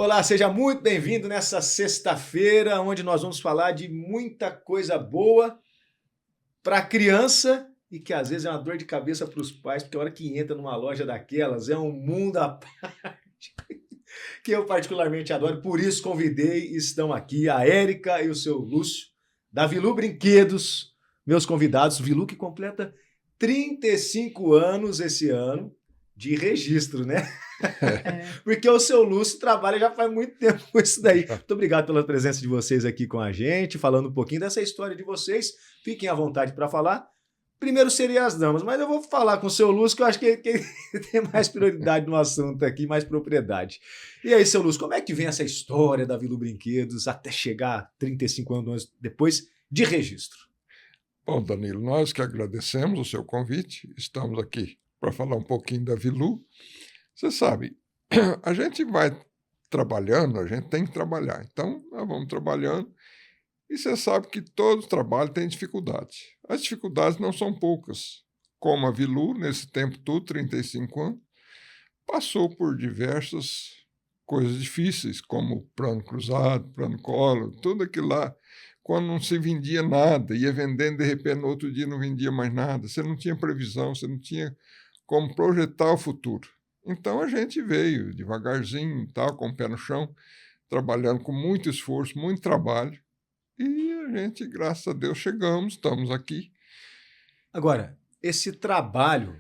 Olá, seja muito bem-vindo nessa sexta-feira, onde nós vamos falar de muita coisa boa para a criança e que às vezes é uma dor de cabeça para os pais, porque a hora que entra numa loja daquelas é um mundo à parte que eu particularmente adoro. Por isso convidei, estão aqui a Érica e o seu Lúcio, da Vilu Brinquedos, meus convidados. Vilu que completa 35 anos esse ano de registro, né? Porque o seu Lúcio trabalha já faz muito tempo com isso daí. Muito obrigado pela presença de vocês aqui com a gente, falando um pouquinho dessa história de vocês. Fiquem à vontade para falar. Primeiro seriam as damas, mas eu vou falar com o seu Lúcio, que eu acho que tem mais prioridade no assunto aqui, mais propriedade. E aí, seu Lúcio, como é que vem essa história da Vilu Brinquedos até chegar 35 anos depois de registro? Bom, Danilo, nós que agradecemos o seu convite, estamos aqui para falar um pouquinho da Vilu. Você sabe, a gente vai trabalhando, a gente tem que trabalhar. Então, nós vamos trabalhando e você sabe que todo trabalho tem dificuldades. As dificuldades não são poucas. Como a Vilu, nesse tempo todo, 35 anos, passou por diversas coisas difíceis, como plano cruzado, plano Collor, tudo aquilo lá. Quando não se vendia nada, ia vendendo, de repente, no outro dia não vendia mais nada. Você não tinha previsão, você não tinha como projetar o futuro. Então, a gente veio devagarzinho, tal, com o pé no chão, trabalhando com muito esforço, muito trabalho. E a gente, graças a Deus, chegamos, estamos aqui. Agora, esse trabalho,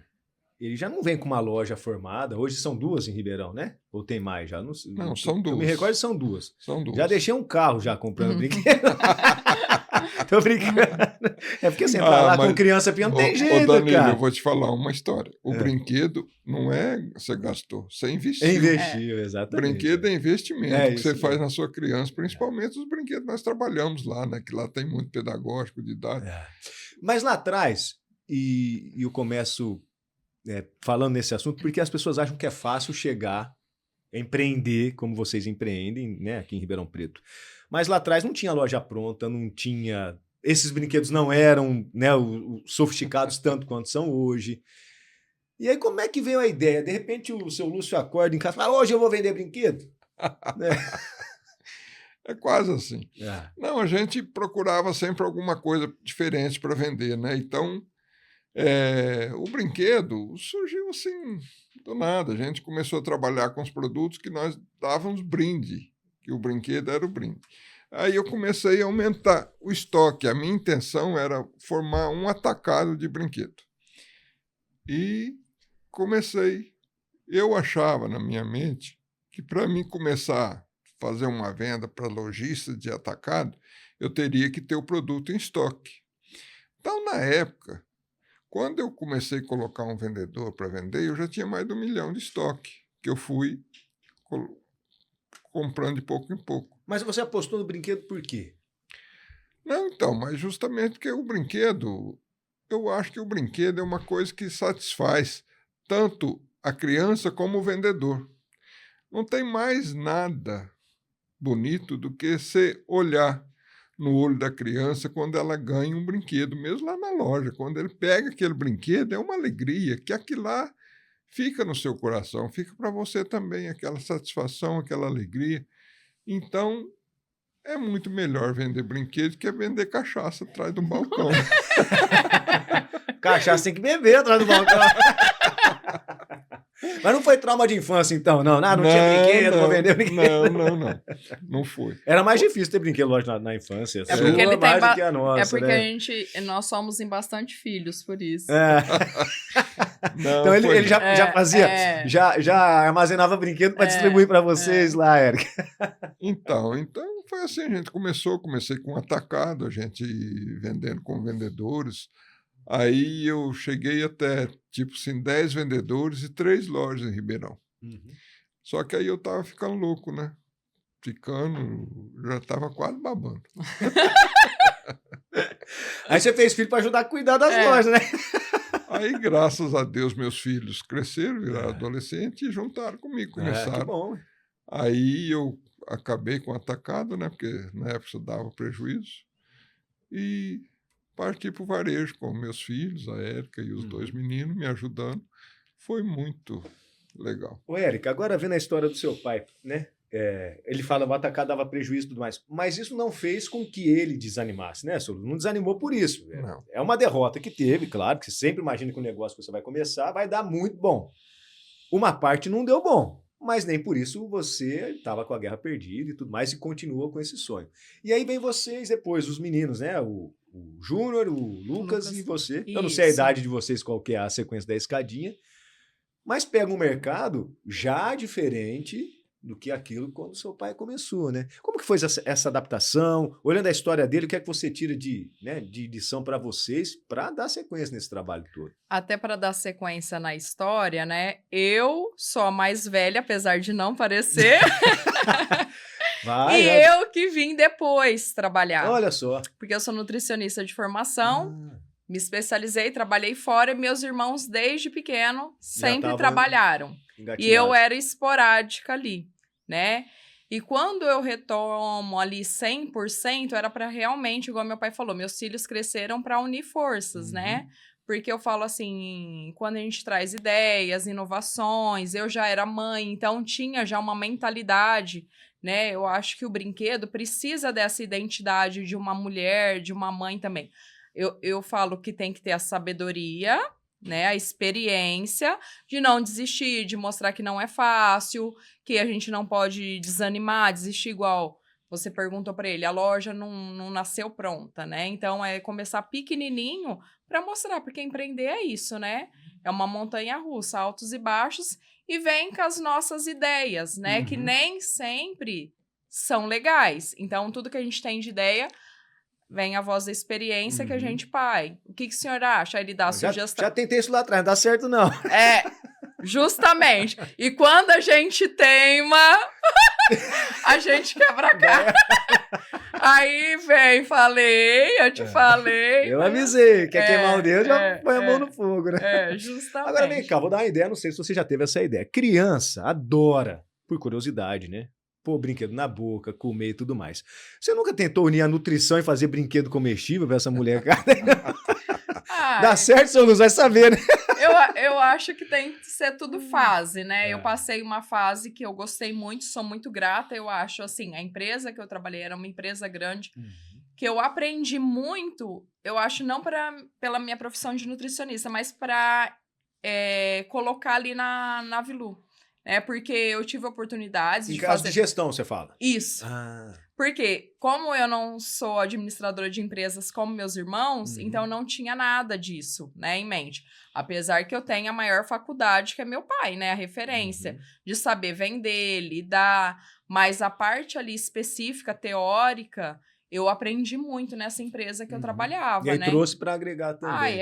ele já não vem com uma loja formada. Hoje são duas em Ribeirão, né? Ou tem mais já? Não, são duas. Eu me recordo, são duas. São duas. Já deixei um carro já comprando brinquedo. Tô brincando. É porque você entrar lá com criança não tem jeito, Danilo, cara. eu vou te falar uma história. O brinquedo não é você gastou, você investiu. Investiu, exatamente. Brinquedo é investimento que você mesmo. faz na sua criança, principalmente os brinquedos que nós trabalhamos lá, né? Que lá tem muito pedagógico, didático. Mas lá atrás, e eu começo falando nesse assunto, porque as pessoas acham que é fácil chegar, empreender como vocês empreendem, né, aqui em Ribeirão Preto. Mas lá atrás não tinha loja pronta, não tinha... Esses brinquedos não eram, né, sofisticados tanto quanto são hoje. E aí como é que veio a ideia? De repente o seu Lúcio acorda em casa e fala, hoje eu vou vender brinquedo? É quase assim. Não, a gente procurava sempre alguma coisa diferente para vender, né? Então, o brinquedo surgiu assim, do nada. A gente começou a trabalhar com os produtos que nós dávamos brinde, que o brinquedo era o brinde. Aí eu comecei a aumentar o estoque. A minha intenção era formar um atacado de brinquedo. E comecei. Eu achava na minha mente que para mim começar a fazer uma venda para lojistas de atacado, eu teria que ter o produto em estoque. Então, na época, quando eu comecei a colocar um vendedor para vender, eu já tinha mais de 1 milhão de estoque, que eu fui comprando de pouco em pouco. Mas você apostou no brinquedo por quê? Não, então, mas justamente porque o brinquedo, eu acho que o brinquedo é uma coisa que satisfaz tanto a criança como o vendedor. Não tem mais nada bonito do que você olhar no olho da criança quando ela ganha um brinquedo, mesmo lá na loja. Quando ele pega aquele brinquedo, é uma alegria, que aquilo lá fica no seu coração, fica para você também, aquela satisfação, aquela alegria. Então, é muito melhor vender brinquedo que vender cachaça atrás do balcão. Cachaça tem que beber atrás do balcão. Mas não foi trauma de infância, então? Não tinha brinquedo, vou vender brinquedo. Não foi. Era mais difícil ter brinquedo, lógico, na infância. É porque ele mais tem do que a nossa, é porque né? nós somos em bastante filhos, por isso. Então ele já fazia, já armazenava brinquedo para distribuir para vocês lá, Érica. Então foi assim, a gente comecei com atacado, a gente vendendo com vendedores. Aí eu cheguei até, 10 vendedores e 3 lojas em Ribeirão. Uhum. Só que aí eu tava ficando louco, né? Já tava quase babando. Aí você fez filho para ajudar a cuidar das lojas, né? Aí, graças a Deus, meus filhos cresceram, viraram adolescentes e juntaram comigo, começaram. Que bom. Aí eu acabei com o atacado, né? Porque na época isso dava prejuízo. E parti para o varejo com meus filhos, a Érica e os 2 meninos me ajudando. Foi muito legal. Ô, Érica, agora vendo a história do seu pai, né? Ele fala, o atacado dava prejuízo e tudo mais. Mas isso não fez com que ele desanimasse, né, Soluço? Não desanimou por isso. Não. É uma derrota que teve, claro, que você sempre imagina que o negócio que você vai começar vai dar muito bom. Uma parte não deu bom, mas nem por isso você estava com a guerra perdida e tudo mais e continua com esse sonho. E aí vem vocês depois, os meninos, né? O Júnior, o Lucas e você. Eu não sei a Isso. idade de vocês, qual que é a sequência da escadinha, mas pega um mercado já diferente do que aquilo quando seu pai começou, né? Como que foi essa adaptação? Olhando a história dele, o que é que você tira de lição para vocês para dar sequência nesse trabalho todo? Até para dar sequência na história, né? Eu sou a mais velha, apesar de não parecer, Vai, e eu que vim depois trabalhar. olha só. Porque eu sou nutricionista de formação, me especializei, trabalhei fora, e meus irmãos, desde pequeno, sempre tavam trabalharam. E eu era esporádica ali, né? E quando eu retomo ali 100%, era para realmente, igual meu pai falou, meus filhos cresceram para unir forças, né? Porque eu falo assim, quando a gente traz ideias, inovações, eu já era mãe, então tinha já uma mentalidade, né? Eu acho que o brinquedo precisa dessa identidade de uma mulher, de uma mãe também. Eu falo que tem que ter a sabedoria, né, a experiência de não desistir, de mostrar que não é fácil, que a gente não pode desanimar, desistir igual você perguntou para ele, a loja não nasceu pronta, né? Então é começar pequenininho para mostrar, porque empreender é isso, né? É uma montanha-russa, altos e baixos, e vem com as nossas ideias, né? Que nem sempre são legais. Então tudo que a gente tem de ideia vem a voz da experiência que a gente, pai, o que o senhor acha? Aí ele dá a sugestão. Já tentei isso lá atrás, não dá certo não. Justamente. E quando a gente teima, a gente quebra a cara. Aí vem, eu te falei. Eu avisei, quer queimar o dedo, já põe a mão no fogo, né? Justamente. Agora vem cá, vou dar uma ideia, não sei se você já teve essa ideia. Criança adora, por curiosidade, né? Pôr brinquedo na boca, comer e tudo mais. Você nunca tentou unir a nutrição e fazer brinquedo comestível pra essa molecada? Dá certo, seu Luz, vai saber, né? Eu acho que tem que ser tudo fase, né? Eu passei uma fase que eu gostei muito, sou muito grata. Eu acho, assim, a empresa que eu trabalhei era uma empresa grande, que eu aprendi muito, eu acho, não pela minha profissão de nutricionista, mas para colocar ali na Vilu. Porque eu tive oportunidades em de caso fazer... de gestão, você fala? Isso. Porque, como eu não sou administradora de empresas como meus irmãos, então não tinha nada disso, né, em mente. Apesar que eu tenho a maior faculdade, que é meu pai, né, a referência, de saber vender, lidar, mas a parte ali específica, teórica, eu aprendi muito nessa empresa que eu trabalhava, e aí né? trouxe para agregar também.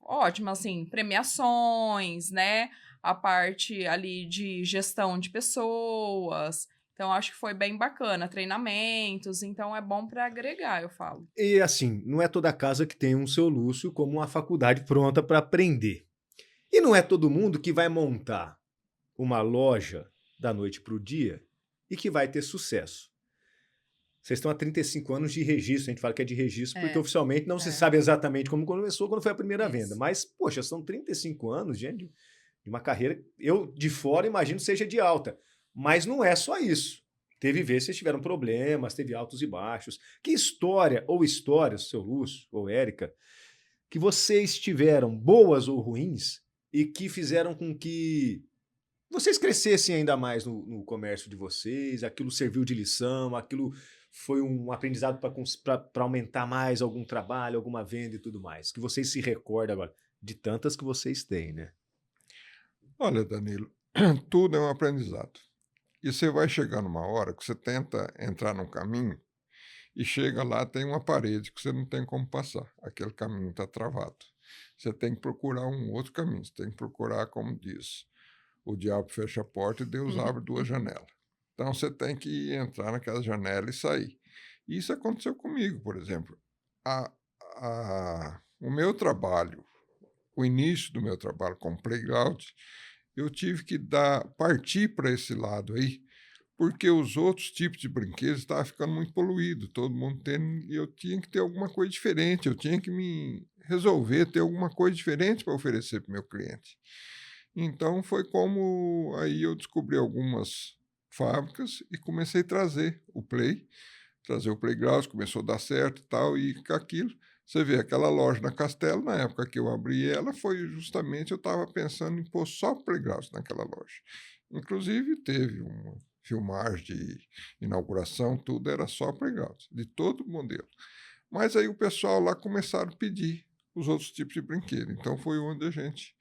Ótimo, assim, premiações, né, a parte ali de gestão de pessoas. Então, acho que foi bem bacana. Treinamentos, então é bom para agregar, eu falo. E assim, não é toda casa que tem um seu Lúcio como uma faculdade pronta para aprender. E não é todo mundo que vai montar uma loja da noite para o dia e que vai ter sucesso. Vocês estão há 35 anos de registro, a gente fala que é de registro, porque oficialmente não se sabe exatamente como começou, quando foi a primeira venda. Mas, poxa, são 35 anos, gente, de uma carreira, eu de fora imagino seja de alta. Mas não é só isso. Teve vezes que vocês tiveram problemas, teve altos e baixos. Que história ou histórias, seu Lúcio ou Érica, que vocês tiveram, boas ou ruins, e que fizeram com que vocês crescessem ainda mais no comércio de vocês, aquilo serviu de lição, aquilo foi um aprendizado para aumentar mais algum trabalho, alguma venda e tudo mais. Que vocês se recordam agora de tantas que vocês têm, né? Olha, Danilo, tudo é um aprendizado. E você vai chegar numa hora que você tenta entrar num caminho e chega lá, tem uma parede que você não tem como passar. Aquele caminho está travado. Você tem que procurar um outro caminho. Você tem que procurar, como diz, o diabo fecha a porta e Deus abre duas janelas. Então, você tem que entrar naquela janela e sair. E isso aconteceu comigo, por exemplo. O meu trabalho, o início do meu trabalho com Playground, eu tive que partir para esse lado aí, porque os outros tipos de brinquedos estavam ficando muito poluídos, todo mundo tendo, e eu tinha que ter alguma coisa diferente, eu tinha que me resolver, ter alguma coisa diferente para oferecer para o meu cliente. Então, foi como aí eu descobri algumas fábricas e comecei a trazer o Playgrounds, começou a dar certo e tal, e com aquilo, você vê aquela loja na Castelo, na época que eu abri ela, foi justamente, eu estava pensando em pôr só Playgrounds naquela loja. Inclusive, teve uma filmagem de inauguração, tudo era só Playgrounds, de todo modelo. Mas aí o pessoal lá começaram a pedir os outros tipos de brinquedo, então foi onde a gente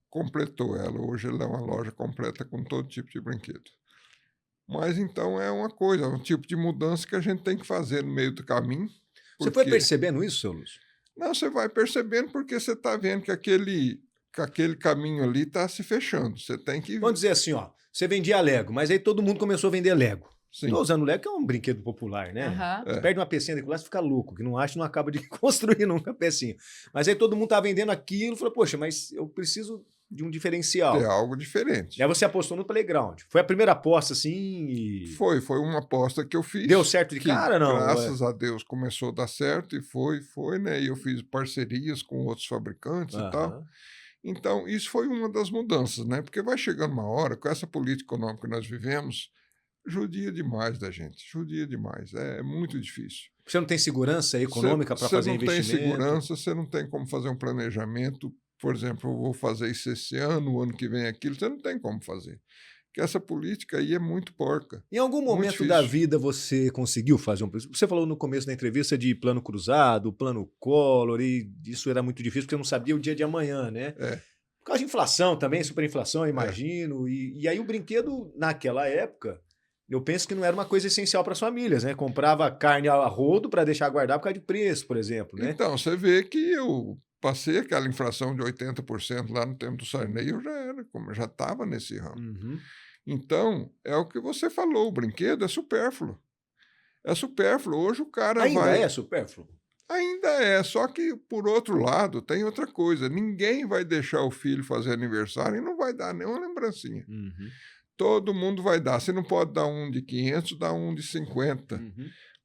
completou ela. Hoje ela é uma loja completa com todo tipo de brinquedo. Mas então é uma coisa, é um tipo de mudança que a gente tem que fazer no meio do caminho. Você foi percebendo isso, seu Lúcio? Não, você vai percebendo porque você está vendo que aquele caminho ali está se fechando. Você tem que... Vamos dizer assim, ó, você vendia Lego, mas aí todo mundo começou a vender Lego. Sim. Estou usando Lego, que é um brinquedo popular, né? Uhum. Você perde uma pecinha de classe, fica louco, que não acha, não acaba de construir nunca a pecinha. Mas aí todo mundo tá vendendo aquilo, falou, poxa, mas eu preciso de um diferencial. É algo diferente. E aí você apostou no Playground. Foi a primeira aposta, assim? E... Foi uma aposta que eu fiz. Deu certo de cara, não? Graças a Deus começou a dar certo e foi, né? E eu fiz parcerias com outros fabricantes e tal. Então, isso foi uma das mudanças, né? Porque vai chegando uma hora, com essa política econômica que nós vivemos, judia demais da gente, judia demais. É muito difícil. Você não tem segurança econômica para fazer investimento? Você não tem segurança, você não tem como fazer um planejamento. Por exemplo, eu vou fazer isso esse ano, o ano que vem aquilo, você não tem como fazer. Porque essa política aí é muito porca. Em algum momento da vida você conseguiu fazer um... Você falou no começo da entrevista de plano cruzado, plano Collor, e isso era muito difícil porque eu não sabia o dia de amanhã, né? Por causa de inflação também, superinflação, eu imagino. E aí o brinquedo, naquela época, eu penso que não era uma coisa essencial para as famílias, né? Comprava carne a rodo para deixar guardar por causa de preço, por exemplo, né? Então, você vê que eu passei aquela inflação de 80% lá no tempo do Sarney, eu já estava nesse ramo. Então, é o que você falou, o brinquedo é supérfluo. É supérfluo. Hoje o cara Ainda é supérfluo? Ainda é, só que, por outro lado, tem outra coisa. Ninguém vai deixar o filho fazer aniversário e não vai dar nenhuma lembrancinha. Todo mundo vai dar. Você não pode dar um de 500, dá um de 50.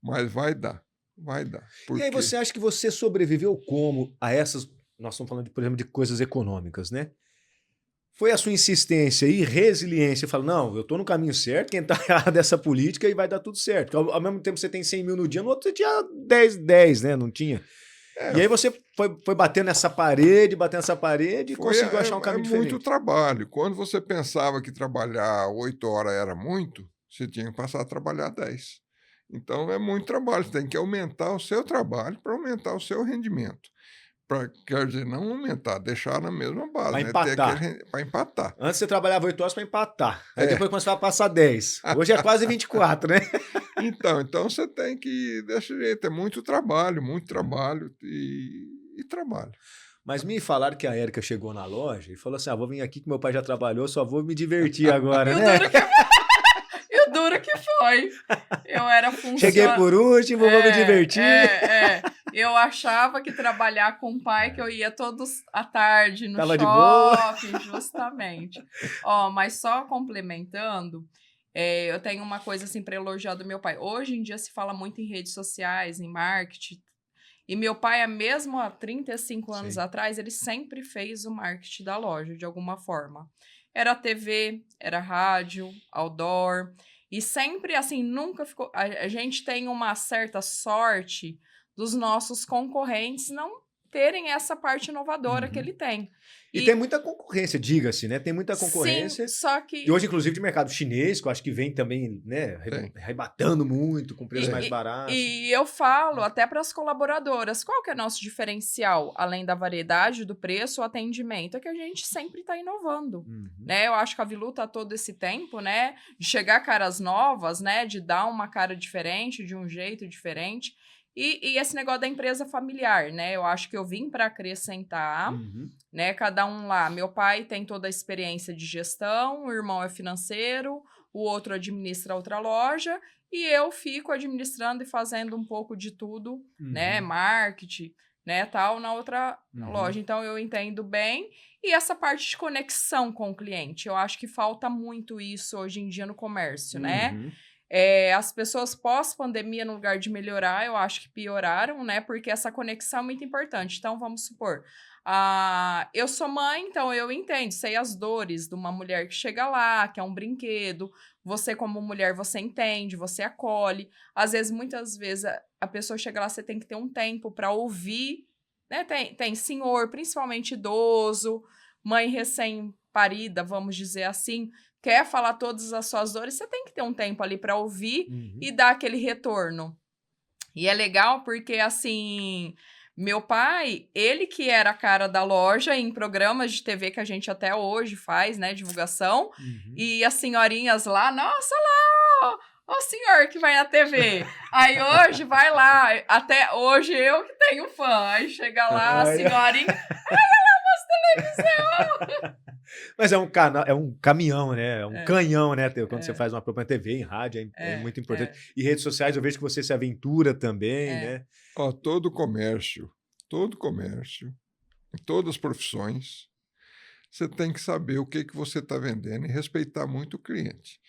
Mas vai dar. Vai dar. E aí você acha que você sobreviveu como a essas... Nós estamos falando, por exemplo, de coisas econômicas, né? Foi a sua insistência e resiliência. Fala, não, eu estou no caminho certo, quem está errado dessa política e vai dar tudo certo. Ao mesmo tempo você tem 100 mil no dia, no outro você tinha 10, né? Não tinha. E aí você foi batendo nessa parede e conseguiu achar um caminho diferente. É muito trabalho. Quando você pensava que trabalhar 8 horas era muito, você tinha que passar a trabalhar 10. Então é muito trabalho. Você tem que aumentar o seu trabalho para aumentar o seu rendimento. Quer dizer, não aumentar, deixar na mesma base. Para né? empatar. Para empatar. Antes você trabalhava 8 horas para empatar. Aí depois começava a passar 10. Hoje é quase 24, né? Então você tem que... Desse jeito, é muito trabalho e trabalho. Mas me falaram que a Érica chegou na loja e falou assim, vou vir aqui que meu pai já trabalhou, só vou me divertir agora, né? E o duro que foi. Eu era funcionária. Cheguei por último, vou me divertir. Eu achava que trabalhar com o pai, que eu ia todos à tarde no Tava shopping, justamente. Mas só complementando, eu tenho uma coisa assim para elogiar do meu pai. Hoje em dia se fala muito em redes sociais, em marketing. E meu pai, mesmo há 35 anos atrás, ele sempre fez o marketing da loja, de alguma forma. Era TV, era rádio, outdoor. E sempre, assim, nunca ficou... A gente tem uma certa sorte dos nossos concorrentes não terem essa parte inovadora que ele tem. E tem muita concorrência, diga-se, né? Tem muita concorrência. Sim, só que... E hoje, inclusive, de mercado chinês, que eu acho que vem também, né? Arrebatando muito, com preço mais barato. E eu falo até para as colaboradoras, qual que é nosso diferencial? Além da variedade, do preço, o atendimento, é que a gente sempre está inovando, né? Eu acho que a Vilu tá todo esse tempo, né? De chegar caras novas, né? De dar uma cara diferente, de um jeito diferente. E esse negócio da empresa familiar, né? Eu acho que eu vim para acrescentar, né? Cada um lá. Meu pai tem toda a experiência de gestão, o irmão é financeiro, o outro administra outra loja, e eu fico administrando e fazendo um pouco de tudo, né? Marketing, né? Tal, na outra loja. Então, eu entendo bem. E essa parte de conexão com o cliente, eu acho que falta muito isso hoje em dia no comércio, né? As pessoas pós-pandemia, no lugar de melhorar, eu acho que pioraram, né? Porque essa conexão é muito importante. Então, vamos supor, Eu sou mãe, então eu entendo, sei as dores de uma mulher que chega lá, que é um brinquedo. Você, como mulher, você entende, você acolhe. Às vezes, muitas vezes, a pessoa chega lá, você tem que ter um tempo para ouvir, né? Tem senhor, principalmente idoso, mãe recém-parida, vamos dizer assim, quer falar todas as suas dores, você tem que ter um tempo ali para ouvir e dar aquele retorno. E é legal porque, assim... Meu pai, ele que era a cara da loja em programas de TV que a gente até hoje faz, né, divulgação, e as senhorinhas lá, nossa lá, ó o senhor que vai na TV. Aí hoje vai lá, até hoje eu que tenho fã, aí chega lá a senhorinha, ela mostra televisão. Mas é um caminhão, né? É um canhão, né? Quando você faz uma própria TV, em rádio, é muito importante. E redes sociais, eu vejo que você se aventura também, né? Ó, todo comércio, em todas as profissões, você tem que saber o que você está vendendo e respeitar muito o cliente.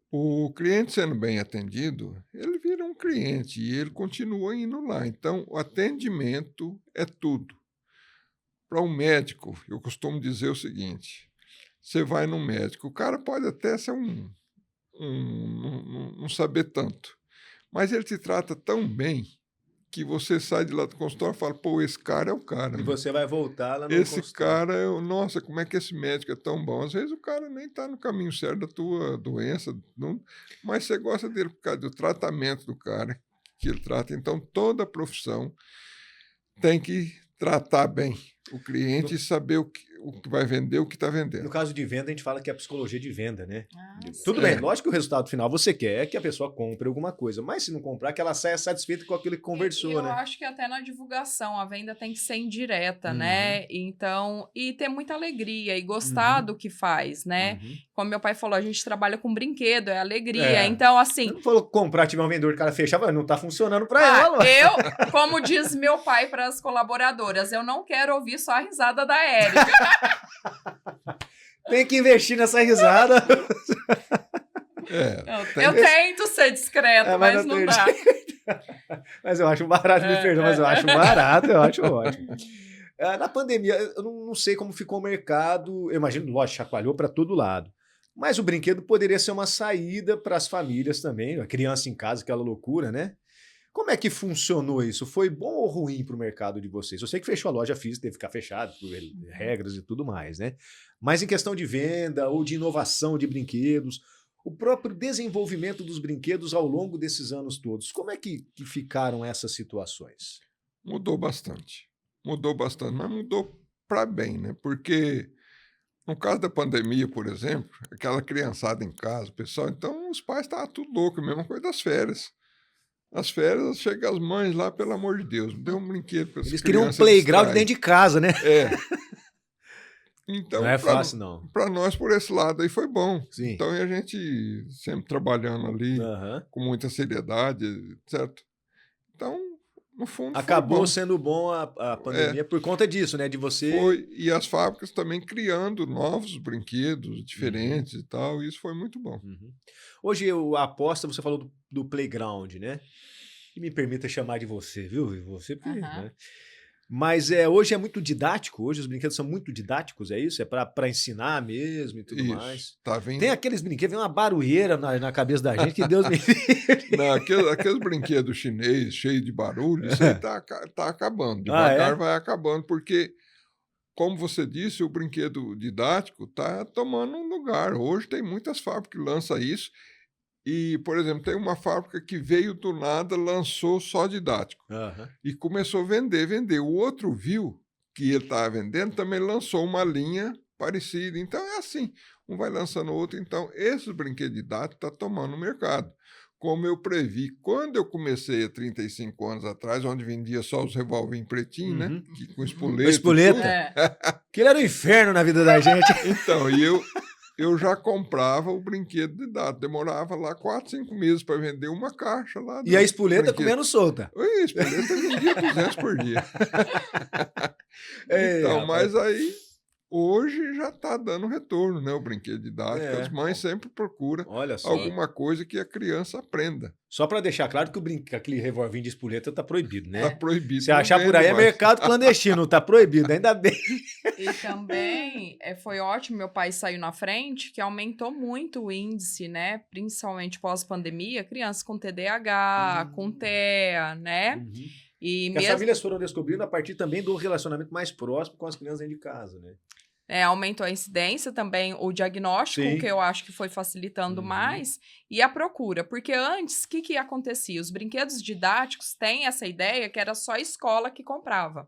O cliente sendo bem atendido, ele vira um cliente e ele continua indo lá. Então, o atendimento é tudo. Para um médico, eu costumo dizer o seguinte, você vai no médico, o cara pode até ser não saber tanto, mas ele te trata tão bem que você sai de lá do consultório e fala, pô, esse cara é o cara. E você vai voltar lá no Esse cara, nossa, como é que esse médico é tão bom? Às vezes o cara nem está no caminho certo da tua doença, mas você gosta dele por causa do tratamento do cara que ele trata. Então, toda profissão tem que tratar bem o cliente e saber o que vai vender, o que está vendendo. No caso de venda, a gente fala que é a psicologia de venda, né? Tudo bem, lógico que o resultado final você quer que a pessoa compre alguma coisa, mas se não comprar, que ela saia satisfeita com aquilo que conversou, né? Eu acho que até na divulgação a venda tem que ser indireta, né? Então, e ter muita alegria e gostar do que faz, né? Como meu pai falou, a gente trabalha com brinquedo, é alegria. Então, assim... Você não falou comprar, tiver um vendedor, o cara fechava, não tá funcionando pra ela. Como diz meu pai para as colaboradoras, eu não quero ouvir só a risada da Érica. Tem que investir nessa risada. Eu tento ser discreto, mas não dá. Mas eu acho barato, me perdoa, mas eu acho barato, eu acho ótimo. Na pandemia, eu não sei como ficou o mercado, eu imagino, lógico, chacoalhou para todo lado. Mas o brinquedo poderia ser uma saída para as famílias também, a criança em casa, aquela loucura, né? Como é que funcionou isso? Foi bom ou ruim para o mercado de vocês? Eu sei que fechou a loja física, teve que ficar fechado por regras e tudo mais, né? Mas em questão de venda ou de inovação de brinquedos, o próprio desenvolvimento dos brinquedos ao longo desses anos todos, como é que ficaram essas situações? Mudou bastante, mas mudou para bem, né? Porque no caso da pandemia, por exemplo, aquela criançada em casa, o pessoal, então os pais estavam tudo louco, a mesma coisa das férias. As férias, chega as mães lá, pelo amor de Deus, me dê um brinquedo para essas crianças. Eles queriam um playground dentro de casa, né? Então, não é fácil, não. Para nós, por esse lado aí, foi bom. Sim. Então, a gente sempre trabalhando ali, com muita seriedade, certo? Então, no fundo, acabou sendo bom a pandemia por conta disso, né? De você... E as fábricas também criando novos brinquedos diferentes e tal, e isso foi muito bom. Hoje, a aposta, você falou do playground, né? E me permita chamar de você, viu? Você, né? Mas hoje é muito didático, hoje os brinquedos são muito didáticos, é isso? É para ensinar mesmo e tudo mais. Tá vindo. Tem aqueles brinquedos, vem uma barulheira na cabeça da gente, que Deus me livre. Não, aqueles brinquedos chineses cheios de barulho, isso aí tá acabando. Devagar vai acabando, porque, como você disse, o brinquedo didático tá tomando um lugar. Hoje tem muitas fábricas que lançam isso. E, por exemplo, tem uma fábrica que veio do nada, lançou só didático. E começou a vender. O outro viu que ele estava vendendo, também lançou uma linha parecida. Então, é assim, um vai lançando o outro. Então, esses brinquedos didáticos estão tomando o mercado. Como eu previ, quando eu comecei há 35 anos atrás, onde vendia só os revolvinhos pretinhos, né? Com espoleta. Espoleta. Aquilo era o inferno na vida da gente. Então, eu já comprava o brinquedo didático. Demorava lá 4, 5 meses para vender uma caixa lá. E a espoleta comendo solta. A espoleta vendia 200 por dia. Então, mas aí Hoje já está dando retorno, né? O brinquedo didático. As mães sempre procuram alguma coisa que a criança aprenda. Só para deixar claro que aquele revolvinho de espoleta está proibido, né? Está proibido. Se achar por aí é mercado clandestino, está proibido, ainda bem. E também foi ótimo, meu pai saiu na frente, que aumentou muito o índice, né? Principalmente pós-pandemia, crianças com TDAH, com TEA, né? Uhum. E as famílias foram descobrindo a partir também do relacionamento mais próximo com as crianças dentro de casa, né? Aumentou a incidência também, o diagnóstico, que eu acho que foi facilitando mais, e a procura. Porque antes, o que acontecia? Os brinquedos didáticos têm essa ideia que era só a escola que comprava.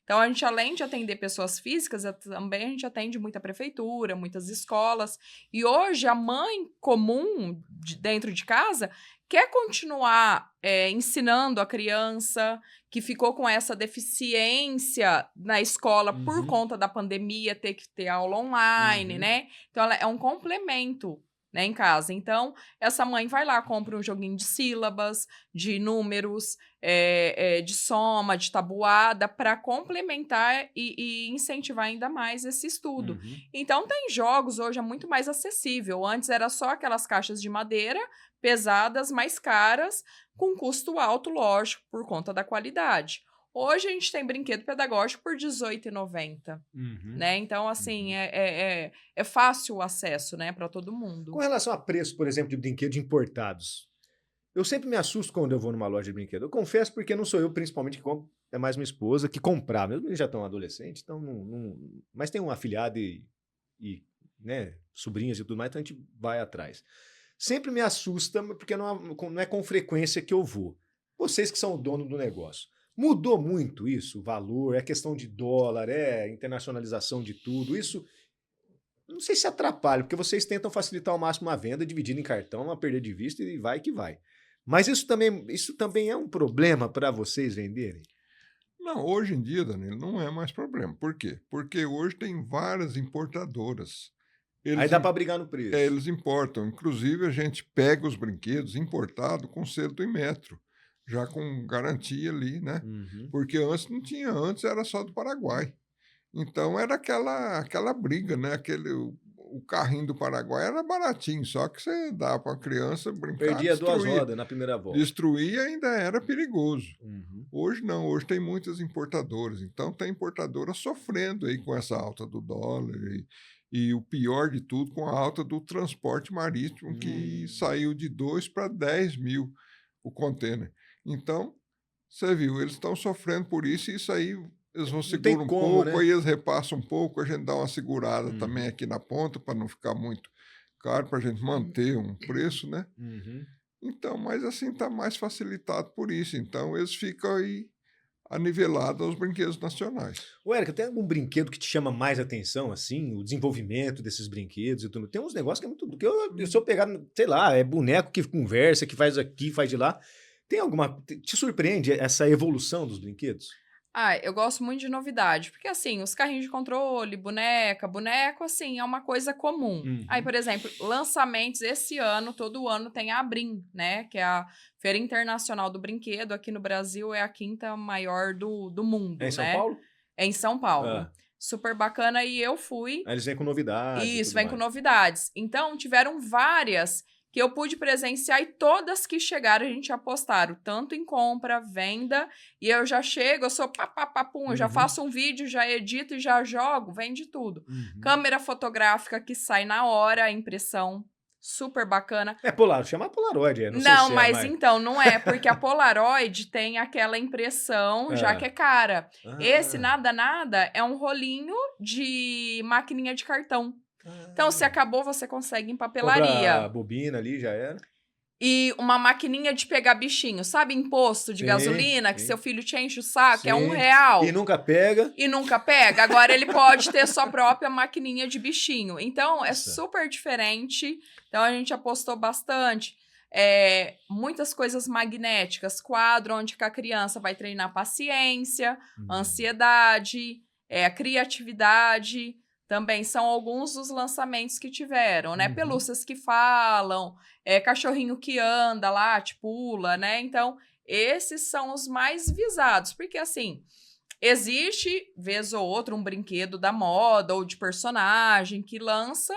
Então, a gente, além de atender pessoas físicas, também a gente atende muita prefeitura, muitas escolas. E hoje, a mãe comum dentro de casa quer continuar ensinando a criança que ficou com essa deficiência na escola por conta da pandemia, ter que ter aula online, né? Então, ela é um complemento, né, em casa. Então, essa mãe vai lá, compra um joguinho de sílabas, de números, de soma, de tabuada, para complementar e incentivar ainda mais esse estudo. Então, tem jogos hoje, é muito mais acessível. Antes era só aquelas caixas de madeira, pesadas, mais caras, com custo alto, lógico, por conta da qualidade. Hoje a gente tem brinquedo pedagógico por R$18,90, né? Então, assim, é fácil o acesso, né, para todo mundo. Com relação a preço, por exemplo, de brinquedos importados, eu sempre me assusto quando eu vou numa loja de brinquedo. Eu confesso porque não sou eu, principalmente, que compro, é mais minha esposa que comprava. Eles já estão adolescentes, então mas tem um afilhado e né, sobrinhas e tudo mais, então a gente vai atrás. Sempre me assusta, porque não é com frequência que eu vou. Vocês que são o dono do negócio. Mudou muito isso, o valor, é questão de dólar, é internacionalização de tudo. Isso, não sei se atrapalha, porque vocês tentam facilitar ao máximo a venda, dividindo em cartão, a perder de vista e vai que vai. Mas isso também é um problema para vocês venderem? Não, hoje em dia, Danilo, não é mais problema. Por quê? Porque hoje tem várias importadoras. Aí dá para brigar no preço. Eles importam. Inclusive, a gente pega os brinquedos importados com selo do Inmetro, já com garantia ali, né? Porque antes não tinha, antes era só do Paraguai. Então era aquela briga, né? O carrinho do Paraguai era baratinho, só que você dá para a criança brincar. Perdia 2 rodas na primeira volta. Destruir ainda era perigoso. Hoje não, hoje tem muitas importadoras. Então tem importadora sofrendo aí com essa alta do dólar e o pior de tudo, com a alta do transporte marítimo, que saiu de 2 para 10 mil o container. Então, você viu, eles estão sofrendo por isso, e isso aí eles vão segurar um pouco, né? Aí eles repassam um pouco, a gente dá uma segurada também aqui na ponta, para não ficar muito caro, para a gente manter um preço, né? Então, mas assim, está mais facilitado por isso. Então, eles ficam aí anivelados aos brinquedos nacionais. Ô, Érica, tem algum brinquedo que te chama mais atenção, assim? O desenvolvimento desses brinquedos e tudo? Tem uns negócios que é muito... Se eu pegar, sei lá, é boneco que conversa, que faz aqui, faz de lá. Tem alguma... Te surpreende essa evolução dos brinquedos? Eu gosto muito de novidade, porque assim, os carrinhos de controle, boneco, assim, é uma coisa comum. Aí, por exemplo, lançamentos esse ano, todo ano tem a ABRIM, né, que é a Feira Internacional do Brinquedo, aqui no Brasil é a 5ª maior do mundo, É em São Paulo? É em São Paulo. Super bacana, e eu fui. Aí eles vêm com novidades. Isso, vem com novidades. Então, tiveram várias que eu pude presenciar, e todas que chegaram a gente apostaram, tanto em compra, venda, e eu já chego, eu sou papapapum, eu já faço um vídeo, já edito e já jogo, vende tudo. Câmera fotográfica que sai na hora, a impressão, super bacana. Chama Polaroid, não, mas então, não é, porque a Polaroid tem aquela impressão, já que é cara. Esse nada é um rolinho de maquininha de cartão. Então, se acabou, você consegue em papelaria. Compra a bobina ali, já era. E uma maquininha de pegar bichinho. Sabe imposto de gasolina? Que seu filho te enche o saco? É R$1. E nunca pega. Agora ele pode ter sua própria maquininha de bichinho. Então, é super diferente. Então, a gente apostou bastante. Muitas coisas magnéticas. Quadro onde que a criança vai treinar paciência, ansiedade, a criatividade. Também são alguns dos lançamentos que tiveram, né? Pelúcias que falam, cachorrinho que anda lá, pula, né? Então, esses são os mais visados. Porque, assim, Existe, vez ou outra, um brinquedo da moda ou de personagem que lança,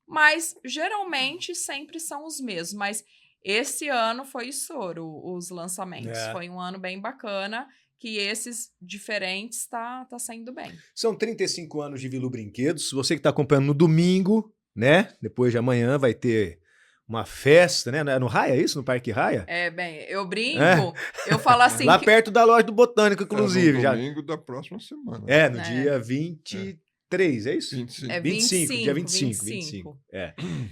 mas geralmente sempre são os mesmos. Mas esse ano foi estouro, os lançamentos. Foi um ano bem bacana, que esses diferentes tá saindo bem. São 35 anos de Vilu Brinquedos. Você que está acompanhando no domingo, né? Depois de amanhã vai ter uma festa, né? No Raia, é isso? No Parque Raia? Bem, eu brinco, eu falo assim... Lá perto da loja do Botânico, inclusive. No domingo da próxima semana. No dia 23, é isso? 25. É 25, dia 25.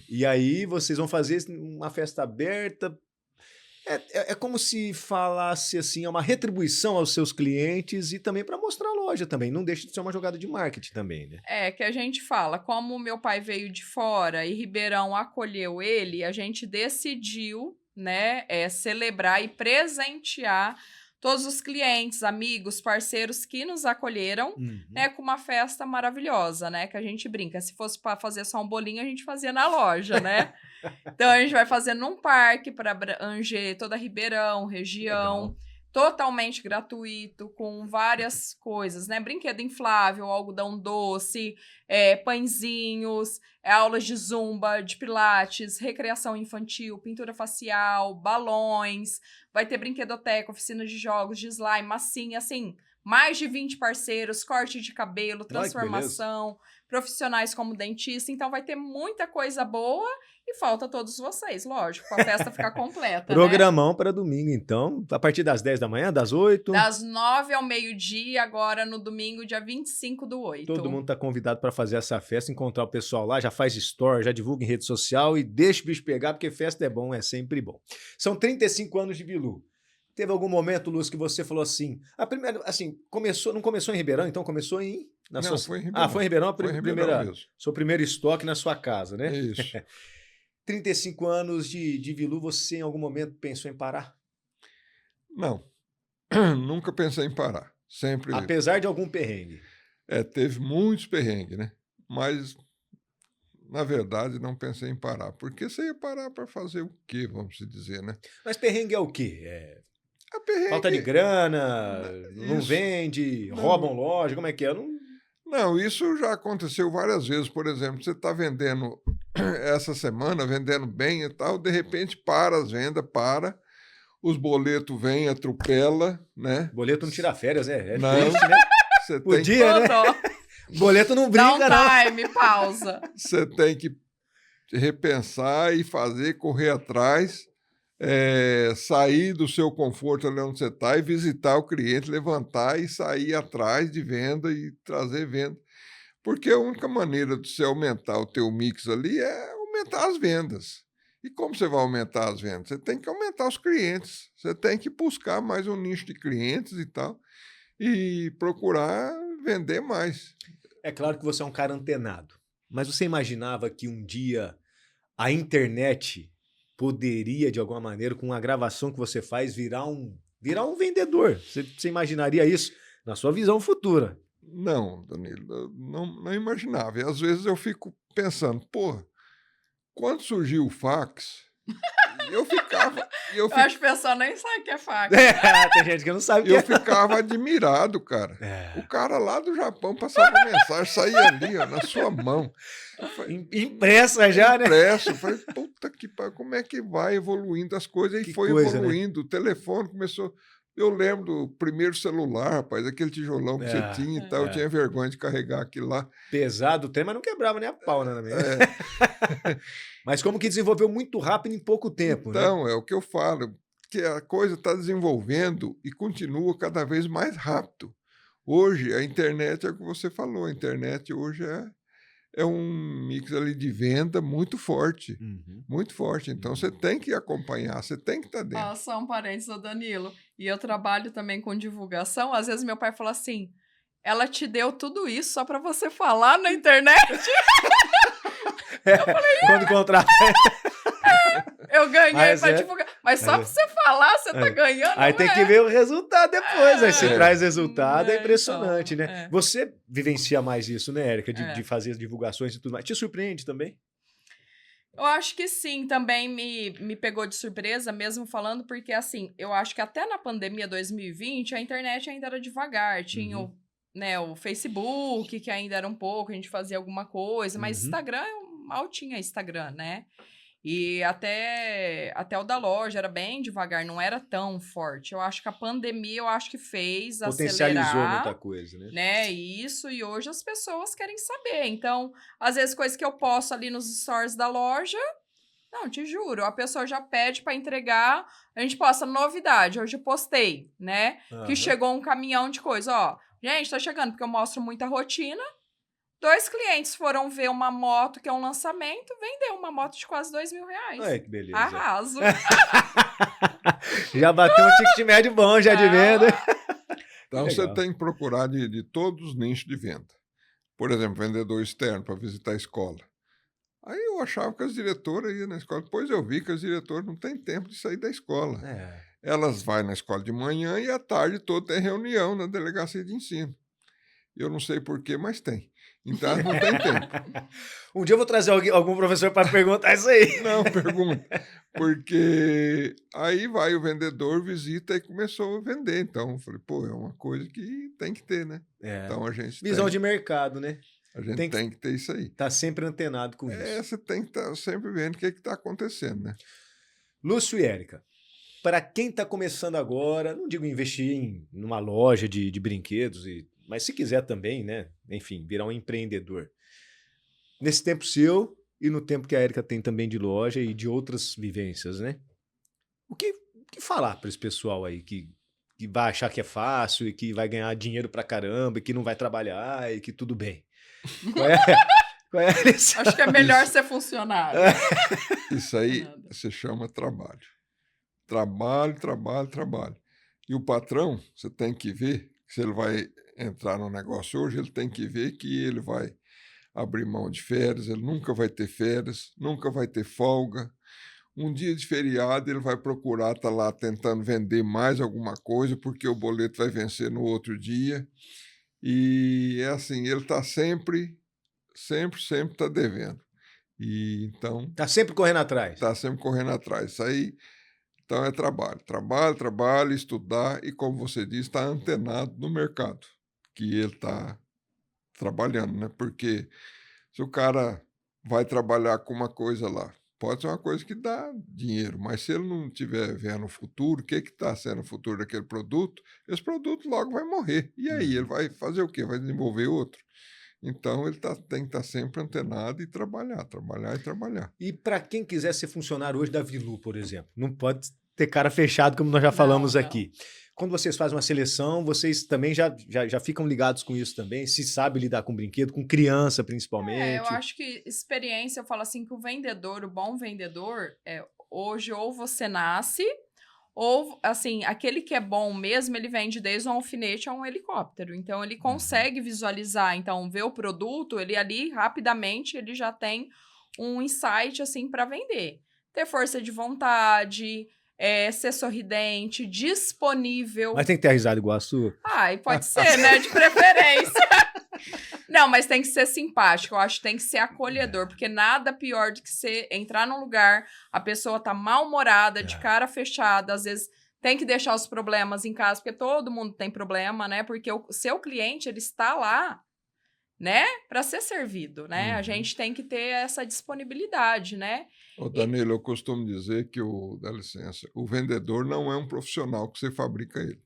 E aí vocês vão fazer uma festa aberta. É como se falasse assim, é uma retribuição aos seus clientes e também para mostrar a loja também. Não deixa de ser uma jogada de marketing também, né? Que a gente fala, como meu pai veio de fora e Ribeirão acolheu ele, a gente decidiu, né, celebrar e presentear todos os clientes, amigos, parceiros que nos acolheram, né, com uma festa maravilhosa, né, que a gente brinca. Se fosse para fazer só um bolinho, a gente fazia na loja, né? Então, a gente vai fazer num parque para abranger toda Ribeirão, região. Legal. Totalmente gratuito, com várias coisas, né? Brinquedo inflável, algodão doce, pãezinhos, aulas de zumba, de pilates, recreação infantil, pintura facial, balões, vai ter brinquedoteca, oficina de jogos, de slime, massinha, assim, mais de 20 parceiros, corte de cabelo, transformação, profissionais como dentista, então vai ter muita coisa boa e falta todos vocês, lógico, para a festa ficar completa. Programão, né? Para domingo, então, a partir das 10 da manhã, das 8? Das 9 ao meio-dia, agora no domingo, dia 25/8. Todo mundo está convidado para fazer essa festa, encontrar o pessoal lá, já faz story, já divulga em rede social e deixa o bicho pegar, porque festa é bom, é sempre bom. São 35 anos de Vilu. Teve algum momento, Lúcio, que você falou assim, a primeira, assim, não começou em Ribeirão, então começou em... Foi em Ribeirão. Foi em Ribeirão, mesmo. Seu primeiro estoque na sua casa, né? Isso. 35 anos de Vilu, você em algum momento pensou em parar? Não, nunca pensei em parar. Sempre. Apesar de algum perrengue? Teve muitos perrengues, né? Mas, na verdade, não pensei em parar. Porque você ia parar para fazer o quê, vamos dizer, né? Mas perrengue é o quê? Perrengue... Falta de grana, não vende, roubam loja, como é que é? Não, isso já aconteceu várias vezes. Por exemplo, você está vendendo essa semana, vendendo bem e tal, de repente para as vendas, os boletos vêm, atropela, né? Boleto não tira férias, né? Não, triste, né? Podia, né? Boleto não brinca, não. Dá um time, pausa. Você tem que repensar e fazer, correr atrás, sair do seu conforto ali onde você está e visitar o cliente, levantar e sair atrás de venda e trazer venda. Porque a única maneira de você aumentar o teu mix ali é aumentar as vendas. E como você vai aumentar as vendas? Você tem que aumentar os clientes. Você tem que buscar mais um nicho de clientes e tal e procurar vender mais. É claro que você é um cara antenado, mas você imaginava que um dia a internet poderia, de alguma maneira, com a gravação que você faz, virar um vendedor? Você imaginaria isso na sua visão futura? Não, Danilo, não imaginava. E às vezes eu fico pensando, quando surgiu o fax, eu acho que o pessoal nem sabe o que é fax. Tem gente que não sabe o que é. Eu ficava admirado, cara. O cara lá do Japão passava mensagem, saía ali, ó, na sua mão. Impressa já, né? Impresso. Eu falei, puta que pariu, como é que vai evoluindo as coisas? E foi evoluindo, né? O telefone começou... Eu lembro do primeiro celular, rapaz, aquele tijolão que você tinha e tal. Eu tinha vergonha de carregar aquilo lá. Pesado o trem, mas não quebrava nem a pau, né? Mas como que desenvolveu muito rápido em pouco tempo, então, né? É o que eu falo, que a coisa está desenvolvendo e continua cada vez mais rápido. Hoje, a internet é o que você falou, a internet hoje é um mix ali de venda muito forte, muito forte. Então, você tem que acompanhar, você tem que estar dentro. Só um parênteses, Danilo. E eu trabalho também com divulgação. Às vezes, meu pai fala assim, ela te deu tudo isso só para você falar na internet? Eu falei, quando contrata... Eu ganhei para divulgar. Mas só para você falar, você tá ganhando. Aí tem que ver o resultado depois. Aí você traz resultado, é impressionante, então, né? Você vivencia mais isso, né, Érica? De fazer as divulgações e tudo mais. Te surpreende também? Eu acho que sim, também me pegou de surpresa, mesmo falando, porque assim, eu acho que até na pandemia 2020, a internet ainda era devagar, tinha o Facebook, que ainda era um pouco, a gente fazia alguma coisa, mas Instagram, mal tinha Instagram, né? E até o da loja era bem devagar, não era tão forte. Eu acho que a pandemia, fez Potencializou acelerar, muita coisa, né? Isso, e hoje as pessoas querem saber. Então, às vezes, coisas que eu posto ali nos stores da loja, não, te juro, a pessoa já pede para entregar, a gente posta novidade. Hoje eu postei, né? Que chegou um caminhão de coisa, ó. Gente, tá chegando, porque eu mostro muita rotina. 2 clientes foram ver uma moto que é um lançamento, vendeu uma moto de quase R$2.000. Olha que beleza. Arraso. Já bateu um ticket médio bom já de venda. Então você tem que procurar de todos os nichos de venda. Por exemplo, vendedor externo para visitar a escola. Aí eu achava que as diretoras iam na escola. Depois eu vi que as diretoras não têm tempo de sair da escola. Elas vão na escola de manhã e à tarde toda tem reunião na delegacia de ensino. Eu não sei porquê, mas tem. Então não tem tempo. Um dia eu vou trazer algum professor para perguntar isso aí. Não, pergunta. Porque aí vai o vendedor, visita e começou a vender. Então eu falei, pô, é uma coisa que tem que ter, né? Então a gente visão de mercado, né? A gente tem que ter isso aí. Tá sempre antenado com isso. Você tem que estar sempre vendo o que está acontecendo, né? Lúcio e Érica, para quem está começando agora, não digo investir numa loja de brinquedos, mas se quiser também, né? Enfim, virar um empreendedor. Nesse tempo seu e no tempo que a Érica tem também de loja e de outras vivências, né? O que falar para esse pessoal aí que vai achar que é fácil e que vai ganhar dinheiro pra caramba e que não vai trabalhar e que tudo bem? Qual é a lição? Acho que é melhor ser funcionário. Isso aí se chama trabalho. Trabalho, trabalho, trabalho. E o patrão, você tem que ver, se ele vai entrar no negócio hoje, ele tem que ver que ele vai abrir mão de férias, ele nunca vai ter férias, nunca vai ter folga. Um dia de feriado, ele vai procurar estar lá tentando vender mais alguma coisa, porque o boleto vai vencer no outro dia. E é assim, ele está sempre está devendo. E então... Está sempre correndo atrás. Está sempre correndo atrás. Isso aí, então, é trabalho. Trabalho, trabalho, estudar e, como você disse, estar antenado no mercado que ele está trabalhando, né? Porque se o cara vai trabalhar com uma coisa lá, pode ser uma coisa que dá dinheiro, mas se ele não estiver vendo o futuro, o que está sendo o futuro daquele produto, esse produto logo vai morrer. E aí, ele vai fazer o quê? Vai desenvolver outro? Então, ele tem que estar sempre antenado e trabalhar, trabalhar e trabalhar. E para quem quiser ser funcionário hoje da Vilu, por exemplo, não pode ter cara fechado, como nós já falamos aqui. Quando vocês fazem uma seleção, vocês também já ficam ligados com isso também? Se sabe lidar com brinquedo, com criança principalmente? Eu acho que experiência, eu falo assim, que o vendedor, o bom vendedor, hoje ou você nasce, ou, assim, aquele que é bom mesmo, ele vende desde um alfinete a um helicóptero. Então, ele consegue visualizar, então, ver o produto, ele ali, rapidamente, ele já tem um insight, assim, para vender. Ter força de vontade... ser sorridente, disponível. Mas tem que ter a risada igual a sua. E pode ser, né? De preferência. Não, mas tem que ser simpático. Eu acho que tem que ser acolhedor, porque nada pior do que você entrar num lugar, a pessoa tá mal-humorada, de cara fechada, às vezes tem que deixar os problemas em casa, porque todo mundo tem problema, né? Porque o seu cliente, ele está lá, né? Para ser servido, né? A gente tem que ter essa disponibilidade, né? Ô, Danilo, eu costumo dizer que dá licença, o vendedor não é um profissional que você fabrica ele.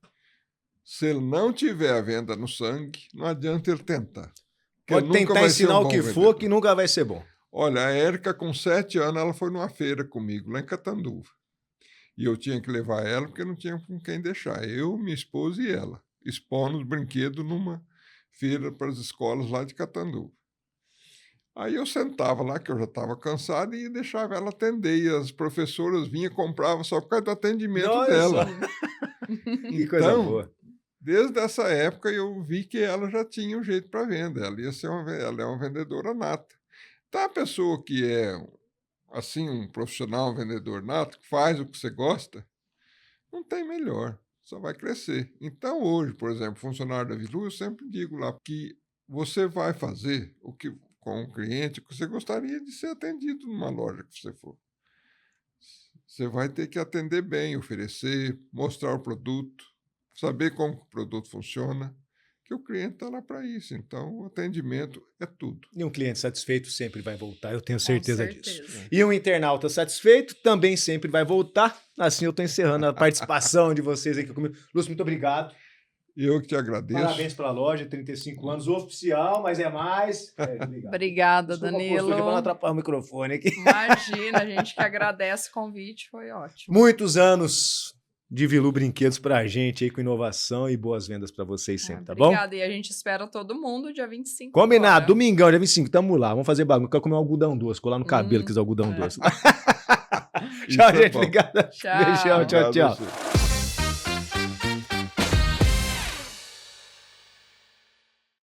Se ele não tiver a venda no sangue, não adianta ele tentar. Pode tentar ensinar o que for, que nunca vai ser bom. Olha, a Érica, com 7 anos, ela foi numa feira comigo, lá em Catanduva. E eu tinha que levar ela, porque não tinha com quem deixar. Eu, minha esposa e ela, expondo os brinquedos numa feira para as escolas lá de Catanduva. Aí eu sentava lá, que eu já estava cansado, e deixava ela atender. E as professoras vinham e compravam só por causa do atendimento dela. Que coisa boa. Desde essa época, eu vi que ela já tinha um jeito para venda. Ela é uma vendedora nata. Então, a pessoa que é, assim, um profissional, um vendedor nato, que faz o que você gosta, não tem melhor. Só vai crescer. Então, hoje, por exemplo, funcionário da Vilu, eu sempre digo lá que você vai fazer o que... com um cliente que você gostaria de ser atendido numa loja que você for. Você vai ter que atender bem, oferecer, mostrar o produto, saber como o produto funciona, que o cliente está lá para isso. Então, o atendimento é tudo. E um cliente satisfeito sempre vai voltar, eu tenho certeza disso. certeza. E um internauta satisfeito também sempre vai voltar. Assim eu estou encerrando a participação de vocês aqui comigo. Lúcio, muito obrigado. Eu que te agradeço. Parabéns pela loja, 35 anos, oficial, mas é mais. Obrigado. Obrigada, Desculpa, Danilo. postura, pra não atrapalhar o microfone aqui. Imagina, a gente que agradece o convite, foi ótimo. Muitos anos de Vilu Brinquedos pra gente aí, com inovação e boas vendas pra vocês sempre, tá bom? Obrigada, e a gente espera todo mundo dia 25. Combinado, agora. domingão, dia 25, tamo lá, vamos fazer bagulho, quero comer um algodão doce, colar no cabelo, que é algodão doce. Isso Tchau, é gente, bom. obrigado. Tchau. Beijão, tchau, Obrigado a tchau. você.